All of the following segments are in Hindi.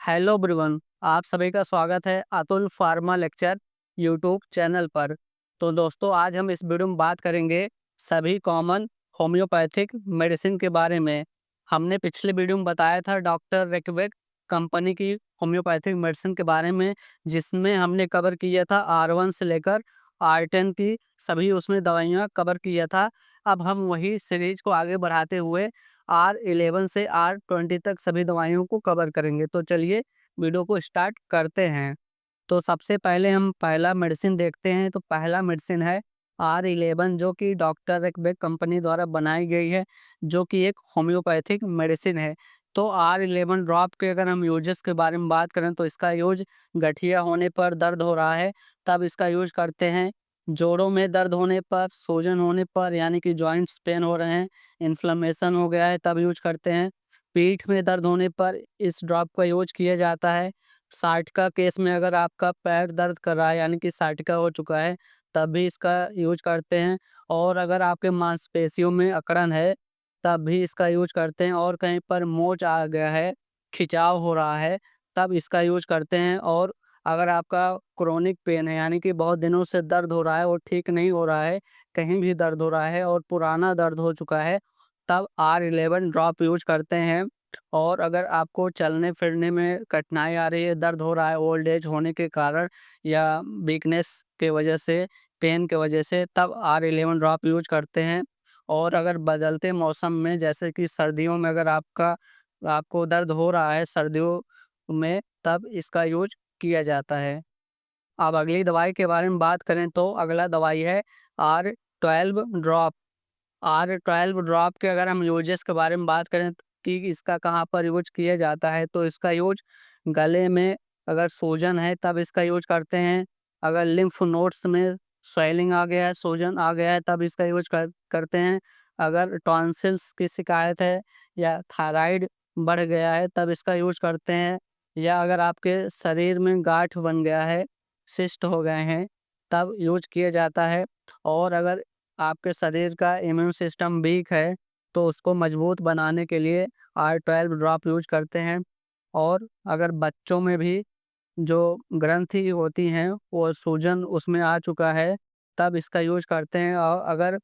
हेलो एवरीवन, आप सभी का स्वागत है Atul pharma lecture YouTube channel पर। तो दोस्तों, आज हम इस वीडियो में बात करेंगे सभी कॉमन होम्योपैथिक मेडिसिन के बारे में। हमने पिछले वीडियो में बताया था डॉक्टर रेकबेक कंपनी की होम्योपैथिक मेडिसिन के बारे में, जिसमें हमने कवर किया था R1 से लेकर R10 की सभी उसमें दवाइयाँ कवर किया था। अब हम वही सीरीज को आगे बढ़ाते हुए R11 से R20 तक सभी दवाइयों को कवर करेंगे। तो चलिए वीडियो को स्टार्ट करते हैं। तो सबसे पहले हम पहला मेडिसिन देखते हैं। तो पहला मेडिसिन है R11, जो कि डॉक्टर रेकबेक कंपनी द्वारा बनाई गई है, जो कि एक होम्योपैथिक मेडिसिन है। तो R11 ड्रॉप के अगर हम यूजेस के बारे में बात करें तो इसका यूज गठिया होने पर, दर्द हो रहा है तब इसका यूज करते हैं। जोड़ों में दर्द होने पर, सूजन होने पर, यानी कि जॉइंट्स पेन हो रहे हैं, इन्फ्लेमेशन हो गया है तब यूज करते हैं। पीठ में दर्द होने पर इस ड्रॉप का यूज किया जाता है। साइटिका केस में अगर आपका पैर दर्द कर रहा है, यानी कि साइटिका हो चुका है, तब भी इसका यूज करते हैं। और अगर आपके मांसपेशियों में अकड़न है तब भी इसका यूज करते हैं। और कहीं पर मोच आ गया है, खिंचाव हो रहा है, तब इसका यूज करते हैं। और अगर आपका क्रोनिक पेन है, यानी कि बहुत दिनों से दर्द हो रहा है और ठीक नहीं हो रहा है, कहीं भी दर्द हो रहा है और पुराना दर्द हो चुका है, तब R11 ड्रॉप यूज करते हैं। और अगर आपको चलने फिरने में कठिनाई आ रही है, दर्द हो रहा है ओल्ड एज होने के कारण या वीकनेस के वजह से, पेन के वजह से, तब R11 ड्रॉप यूज करते हैं। और अगर बदलते मौसम में, जैसे कि सर्दियों में अगर आपको दर्द हो रहा है सर्दियों में, तब इसका यूज किया जाता है। अब अगली दवाई के बारे में बात करें तो अगला दवाई है R12 ड्रॉप। R12 ड्रॉप के अगर हम यूजेस के बारे में बात करें कि इसका कहाँ पर यूज किया जाता है, तो इसका यूज गले में अगर सूजन है तब इसका यूज करते हैं। अगर लिम्फ नोड्स में स्वेलिंग आ गया है, सूजन आ गया है, तब इसका यूज करते हैं। अगर टॉन्सिल्स की शिकायत है या थायराइड बढ़ गया है, तब इसका यूज करते हैं। या अगर आपके शरीर में गांठ बन गया है, सिस्ट हो गए हैं, तब यूज किया जाता है। और अगर आपके शरीर का इम्यून सिस्टम वीक है तो उसको मजबूत बनाने के लिए R12 ड्रॉप यूज करते हैं। और अगर बच्चों में भी जो ग्रंथि होती हैं वो सूजन उसमें आ चुका है, तब इसका यूज करते हैं। और अगर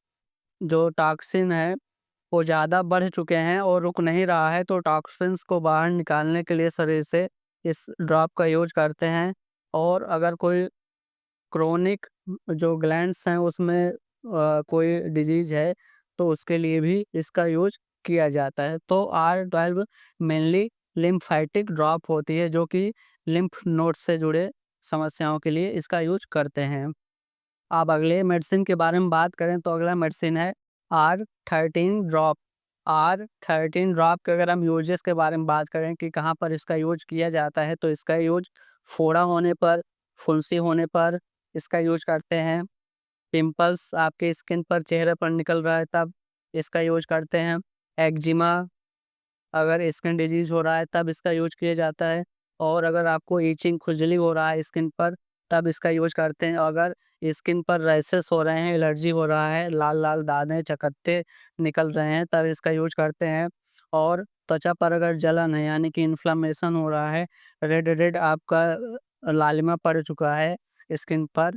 जो टॉक्सिन है वो ज़्यादा बढ़ चुके हैं और रुक नहीं रहा है, तो टॉक्सिन्स को बाहर निकालने के लिए शरीर से इस ड्रॉप का यूज करते हैं। और अगर कोई क्रोनिक जो ग्लैंड्स हैं उसमें कोई डिजीज़ है, तो उसके लिए भी इसका यूज़ किया जाता है। तो R12 मेनली लिम्फेटिक ड्रॉप होती है, जो कि लिम्फ नोड से जुड़े समस्याओं के लिए इसका यूज़ करते हैं। अब अगले मेडिसिन के बारे में बात करें तो अगला मेडिसिन है R13 ड्रॉप। R13 ड्रॉप के अगर हम यूजेस के बारे में बात करें कि कहाँ पर इसका यूज किया जाता है, तो इसका यूज फोड़ा होने पर, फुंसी होने पर इसका यूज करते हैं। पिंपल्स आपके स्किन पर, चेहरे पर निकल रहा है, तब इसका यूज करते हैं। एक्जिमा, अगर स्किन डिजीज़ हो रहा है तब इसका यूज़ किया जाता है। और अगर आपको इचिंग, खुजली हो रहा है स्किन पर, तब इसका यूज़ करते हैं। अगर स्किन पर रैशेस हो रहे हैं, एलर्जी हो रहा है, लाल-लाल दाने, चकत्ते निकल रहे हैं, तब इसका यूज़ करते हैं। और त्वचा पर अगर जलन है, यानी कि इन्फ्लेमेशन हो रहा है, रेड-रेड आपका लालिमा पड़ चुका है स्किन पर,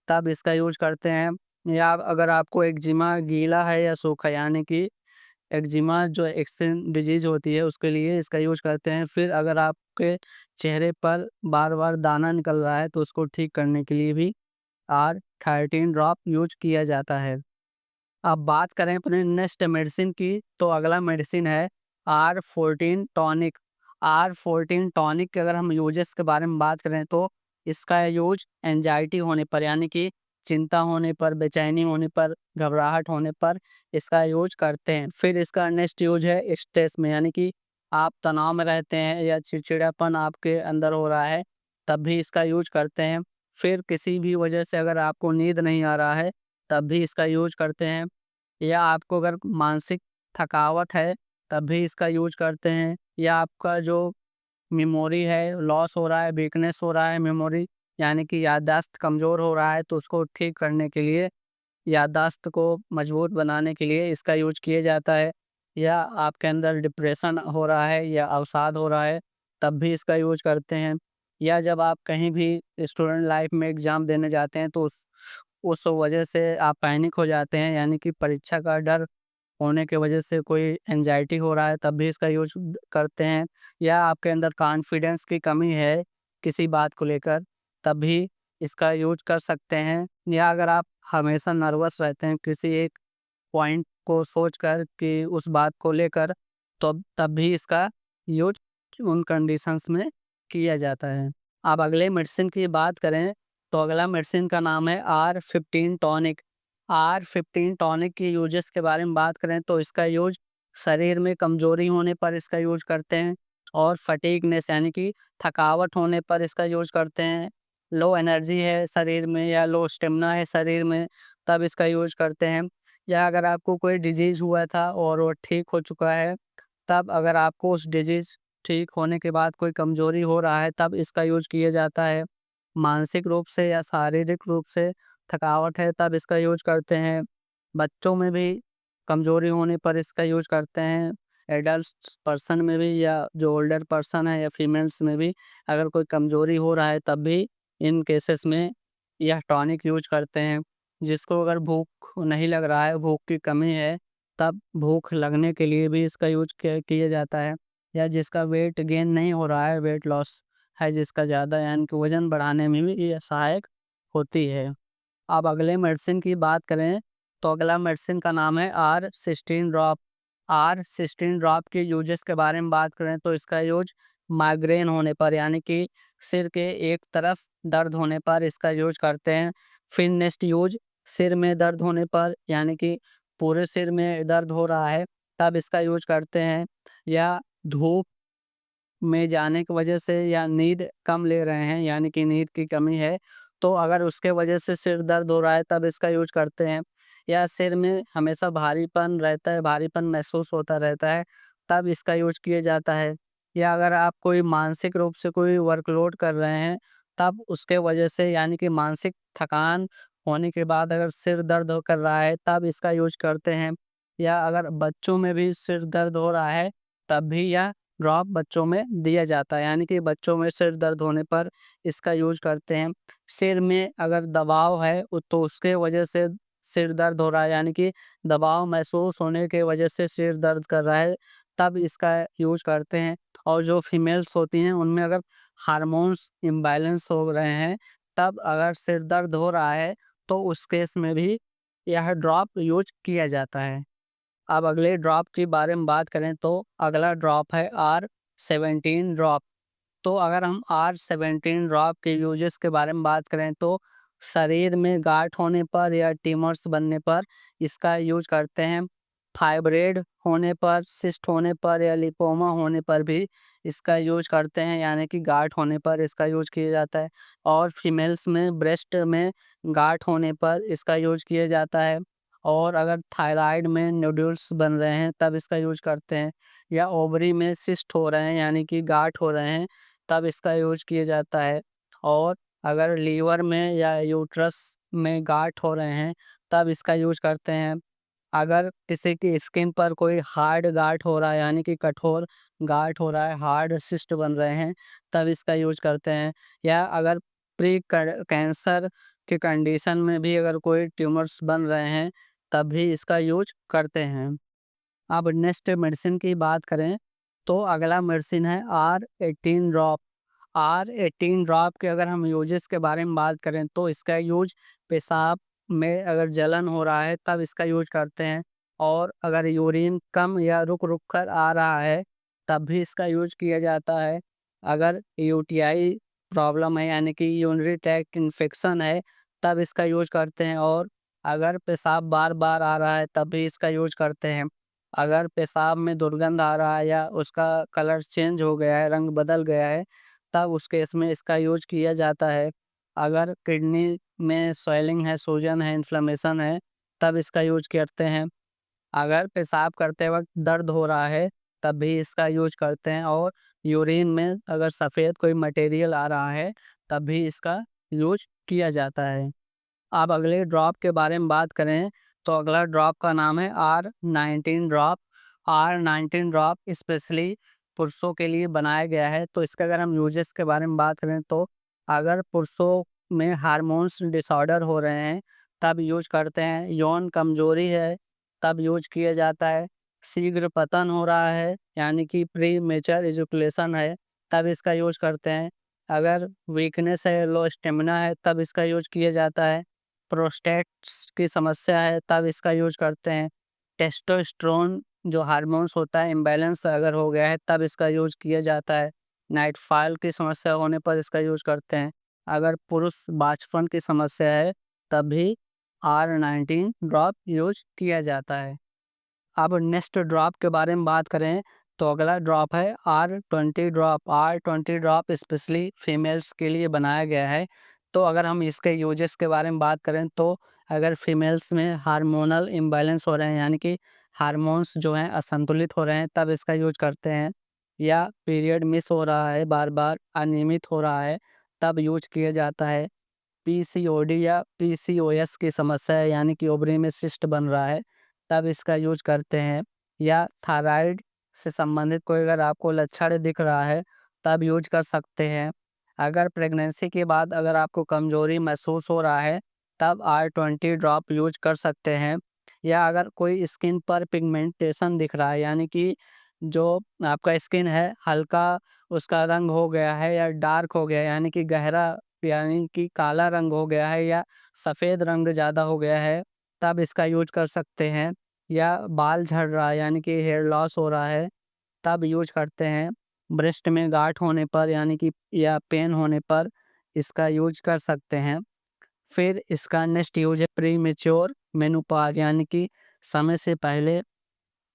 तब इसका यूज़ करते हैं। या अगर आपको एक्जिमा गीला है या सूखा, यानी कि एक्जिमा जो एक्सेन डिजीज़ होती है, उसके लिए इसका यूज़ करते हैं। फिर अगर आपके चेहरे पर बार-बार दाना निकल रहा है, तो उसको ठीक करने के लिए भी R13 ड्रॉप यूज़ किया जाता है। अब बात करें अपने नेक्स्ट मेडिसिन की, तो अगला मेडिसिन है R14 टॉनिक। R14 टॉनिक के अगर हम यूजेस के बारे में बात करें तो इसका यूज एंजाइटी होने पर, यानी कि चिंता होने पर, बेचैनी होने पर, घबराहट होने पर इसका यूज करते हैं। फिर इसका नेक्स्ट यूज है स्ट्रेस में, यानी कि आप तनाव में रहते हैं या चिड़चिड़ापन आपके अंदर हो रहा है, तब भी इसका यूज करते हैं। फिर किसी भी वजह से अगर आपको नींद नहीं आ रहा है, तब भी इसका यूज करते हैं। या आपको अगर मानसिक थकावट है, तब भी इसका यूज करते हैं। या आपका जो मेमोरी है, लॉस हो रहा है, वीकनेस हो रहा है मेमोरी, यानी कि याददाश्त कमज़ोर हो रहा है, तो उसको ठीक करने के लिए, याददाश्त को मजबूत बनाने के लिए इसका यूज किया जाता है। या आपके अंदर डिप्रेशन हो रहा है या अवसाद हो रहा है, तब भी इसका यूज़ करते हैं। या जब आप कहीं भी स्टूडेंट लाइफ में एग्ज़ाम देने जाते हैं तो उस वजह से आप पैनिक हो जाते हैं, यानी कि परीक्षा का डर होने की वजह से कोई एंग्जायटी हो रहा है तब भी इसका यूज़ करते हैं। या आपके अंदर कॉन्फिडेंस की कमी है किसी बात को लेकर, तब भी इसका यूज़ कर सकते हैं। या अगर आप हमेशा नर्वस रहते हैं किसी एक पॉइंट को सोचकर कि उस बात को लेकर, तो तब भी इसका यूज़ उन कंडीशंस में किया जाता है। अब अगले मेडिसिन की बात करें तो अगला मेडिसिन का नाम है R15 टॉनिक। R15 टॉनिक के यूजेस के बारे में बात करें तो इसका यूज़ शरीर में कमज़ोरी होने पर इसका यूज़ करते हैं, और फटीगनेस यानी कि थकावट होने पर इसका यूज़ करते हैं। लो एनर्जी है शरीर में या लो स्टेमिना है शरीर में, तब इसका यूज़ करते हैं। या अगर आपको कोई डिजीज़ हुआ था और वो ठीक हो चुका है, तब अगर आपको उस डिजीज़ ठीक होने के बाद कोई कमज़ोरी हो रहा है, तब इसका यूज़ किया जाता है। मानसिक रूप से या शारीरिक रूप से थकावट है, तब इसका यूज़ करते हैं। बच्चों में भी कमज़ोरी होने पर इसका यूज़ करते हैं। एडल्ट पर्सन में भी, या जो ओल्डर पर्सन है या फीमेल्स में भी अगर कोई कमज़ोरी हो रहा है, तब भी इन केसेस में यह टॉनिक यूज़ करते हैं। जिसको अगर भूख नहीं लग रहा है, भूख की कमी है, तब भूख लगने के लिए भी इसका यूज़ किया जाता है। या जिसका वेट गेन नहीं हो रहा है, वेट लॉस है जिसका ज़्यादा, यानी कि वज़न बढ़ाने में भी ये सहायक होती है। अब अगले मेडिसिन की बात करें तो अगला मेडिसिन का नाम है R16 ड्रॉप। R16 ड्रॉप के यूजेस के बारे में बात करें तो इसका यूज माइग्रेन होने पर, यानी कि सिर के एक तरफ दर्द होने पर इसका यूज करते हैं। फिर नेक्स्ट यूज सिर में दर्द होने पर, यानी कि पूरे सिर में दर्द हो रहा है, तब इसका यूज करते हैं। या धूप में जाने की वजह से या नींद कम ले रहे हैं, यानी कि नींद की कमी है, तो अगर उसके वजह से सिर दर्द हो रहा है तब इसका यूज़ करते हैं। या सिर में हमेशा भारीपन रहता है, भारीपन महसूस होता रहता है, तब इसका यूज़ किया जाता है। या अगर आप कोई मानसिक रूप से कोई वर्कलोड कर रहे हैं, तब उसके वजह से, यानी कि मानसिक थकान होने के बाद अगर सिर दर्द कर रहा है, तब इसका यूज़ करते हैं। या अगर बच्चों में भी सिर दर्द हो रहा है, तब भी यह ड्रॉप बच्चों में दिया जाता है, यानी कि बच्चों में सिर दर्द होने पर इसका यूज़ करते हैं। सिर में अगर दबाव है तो उसके वजह से सिर दर्द हो रहा है, यानी कि दबाव महसूस होने के वजह से सिर दर्द कर रहा है, तब इसका यूज़ करते हैं। और जो फीमेल्स होती हैं उनमें अगर हार्मोन्स इम्बैलेंस हो रहे हैं, तब अगर सिर दर्द हो रहा है, तो उस केस में भी यह ड्रॉप यूज़ किया जाता है। अब अगले ड्रॉप के बारे में बात करें तो अगला ड्रॉप है R17 ड्रॉप। तो अगर हम R17 ड्रॉप के यूजेस के बारे में बात करें तो शरीर में गांठ होने पर या ट्यूमर्स बनने पर इसका यूज करते हैं। फाइब्रोइड होने पर, सिस्ट होने पर या लिपोमा होने पर भी इसका यूज करते हैं, यानी कि गांठ होने पर इसका यूज किया जाता है। और फीमेल्स में ब्रेस्ट में गांठ होने पर इसका यूज किया जाता है। और अगर थायराइड में नोड्यूल्स बन रहे हैं तब इसका यूज करते हैं। या ओवरी में सिस्ट हो रहे हैं, यानी कि गांठ हो रहे हैं, तब इसका यूज़ किया जाता है। और अगर लीवर में या यूट्रस में गाँठ हो रहे हैं, तब इसका यूज़ करते हैं। अगर किसी की स्किन पर कोई हार्ड गाँठ हो रहा है, यानी कि कठोर गाँठ हो रहा है, हार्ड सिस्ट बन रहे हैं, तब इसका यूज़ करते हैं। या अगर प्री कैंसर की कंडीशन में भी अगर कोई ट्यूमर्स बन रहे हैं, तब भी इसका यूज़ करते हैं। अब नेक्स्ट मेडिसिन की बात करें तो अगला मेडिसिन है R18 ड्रॉप। R18 ड्रॉप के अगर हम यूजेस के बारे में बात करें तो इसका यूज पेशाब में अगर जलन हो रहा है तब इसका यूज करते हैं। और अगर यूरिन कम या रुक रुक कर आ रहा है, तब भी इसका यूज किया जाता है। अगर यूटीआई प्रॉब्लम है, यानी कि यूरिनरी ट्रैक्ट इन्फेक्शन है, तब इसका यूज करते हैं। और अगर पेशाब बार बार आ रहा है, तब भी इसका यूज करते हैं। अगर पेशाब में दुर्गंध आ रहा है या उसका कलर चेंज हो गया है, रंग बदल गया है, तब उस केस में इसका यूज़ किया जाता है। अगर किडनी में स्वेलिंग है, सूजन है, इन्फ्लेमेशन है, तब इसका यूज़ करते हैं। अगर पेशाब करते वक़्त दर्द हो रहा है, तब भी इसका यूज़ करते हैं। और यूरिन में अगर सफ़ेद कोई मटेरियल आ रहा है, तब भी इसका यूज़ किया जाता है। अब अगले ड्रॉप के बारे में बात करें तो अगला ड्रॉप का नाम है R19 drop. R19 drop specially पुरुषों के लिए बनाया गया है। तो इसके अगर हम यूजेस के बारे में बात करें तो अगर पुरुषों में हार्मोन्स डिसऑर्डर हो रहे हैं तब यूज करते हैं। यौन कमजोरी है तब यूज किया जाता है। शीघ्र पतन हो रहा है यानी कि प्री मेचर इजैकुलेशन है तब इसका यूज करते हैं। अगर वीकनेस है, लो स्टेमिना है तब इसका यूज किया जाता है। प्रोस्टेट की समस्या है तब इसका यूज करते हैं। टेस्टोस्टेरोन जो हार्मोन्स होता है इम्बैलेंस अगर हो गया है तब इसका यूज किया जाता है। नाइट फॉल की समस्या होने पर इसका यूज करते हैं। अगर पुरुष बांझपन की समस्या है तब भी R19 ड्रॉप यूज किया जाता है। अब नेक्स्ट ड्रॉप के बारे में बात करें तो अगला ड्रॉप है R20 drop. R20 drop specially females के लिए बनाया गया है। तो अगर हम इसके यूजेस के बारे में बात करें तो अगर फीमेल्स में हार्मोनल इम्बैलेंस हो रहे हैं यानी कि हार्मोन्स जो हैं असंतुलित हो रहे हैं तब इसका यूज करते हैं। या पीरियड मिस हो रहा है, बार बार अनियमित हो रहा है तब यूज किया जाता है। पीसीओडी या पीसीओएस की समस्या है यानी कि ओवरी में सिस्ट बन रहा है तब इसका यूज करते हैं। या थायराइड से संबंधित कोई अगर आपको लक्षण दिख रहा है तब यूज कर सकते हैं। अगर प्रेगनेंसी के बाद अगर आपको कमजोरी महसूस हो रहा है तब R20 ड्रॉप यूज कर सकते हैं। या अगर कोई स्किन पर पिगमेंटेशन दिख रहा है यानी कि जो आपका स्किन है हल्का उसका रंग हो गया है या डार्क हो गया है यानी कि गहरा यानी कि काला रंग हो गया है या सफ़ेद रंग ज़्यादा हो गया है तब इसका यूज कर सकते हैं। या बाल झड़ रहा है यानी कि हेयर लॉस हो रहा है तब यूज करते हैं। ब्रेस्ट में गांठ होने पर यानी कि या पेन होने पर इसका यूज कर सकते हैं। फिर इसका नेक्स्ट यूज है प्री मेच्योर मेनोपॉज यानी कि समय से पहले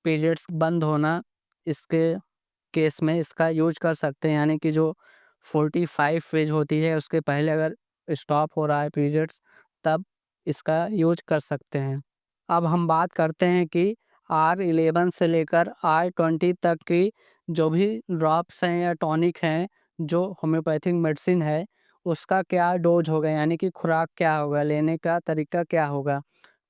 पीरियड्स बंद होना। इसके केस में इसका यूज कर सकते हैं यानी कि जो 45 फेज होती है उसके पहले अगर स्टॉप हो रहा है पीरियड्स तब इसका यूज कर सकते हैं। अब हम बात करते हैं कि R11 से लेकर R20 तक की जो भी ड्रॉप्स हैं या टॉनिक हैं जो होम्योपैथिक मेडिसिन है उसका क्या डोज होगा यानी कि खुराक क्या होगा, लेने का तरीका क्या होगा।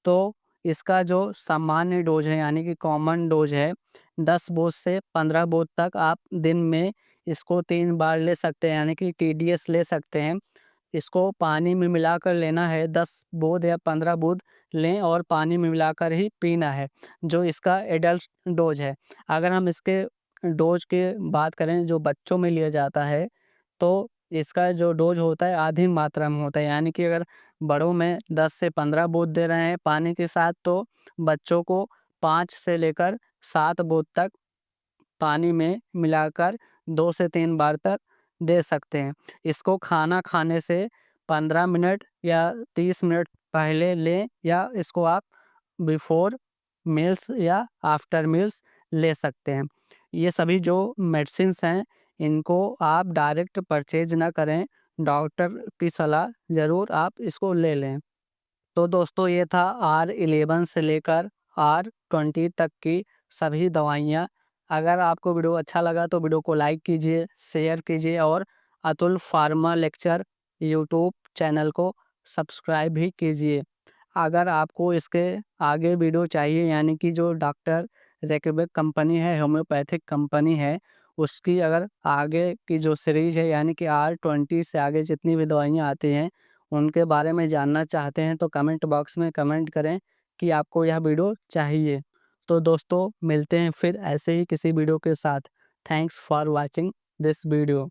तो इसका जो सामान्य डोज है यानी कि कॉमन डोज है 10 बोतल से 15 बोतल तक आप दिन में इसको 3 बार ले सकते हैं यानी कि TDS ले सकते हैं। इसको पानी में मिलाकर लेना है, 10 बूंद या 15 बूंद लें और पानी में मिलाकर ही पीना है जो इसका एडल्ट डोज है। अगर हम इसके डोज के बात करें जो बच्चों में लिया जाता है तो इसका जो डोज होता है आधी मात्रा में होता है यानी कि अगर बड़ों में 10 से 15 बूंद दे रहे हैं पानी के साथ तो बच्चों को 5 से लेकर 7 बूंद तक पानी में मिलाकर 2 से 3 बार तक दे सकते हैं। इसको खाना खाने से 15 मिनट या 30 मिनट पहले लें या इसको आप बिफोर मील्स या आफ्टर मील्स ले सकते हैं। ये सभी जो मेडिसिन्स हैं इनको आप डायरेक्ट परचेज ना करें, डॉक्टर की सलाह ज़रूर आप इसको ले लें। तो दोस्तों ये था R11 से लेकर R20 तक की सभी दवाइयाँ। अगर आपको वीडियो अच्छा लगा तो वीडियो को लाइक कीजिए, शेयर कीजिए और Atul pharma lecture YouTube channel को सब्सक्राइब भी कीजिए। अगर आपको इसके आगे वीडियो चाहिए यानी कि जो डॉक्टर रेकबेक कंपनी है, होम्योपैथिक कंपनी है, उसकी अगर आगे की जो सीरीज़ है यानी कि R20 से आगे जितनी भी दवाइयाँ आती हैं उनके बारे में जानना चाहते हैं तो कमेंट बॉक्स में कमेंट करें कि आपको यह वीडियो चाहिए। तो दोस्तों मिलते हैं फिर ऐसे ही किसी वीडियो के साथ। Thanks for watching this video.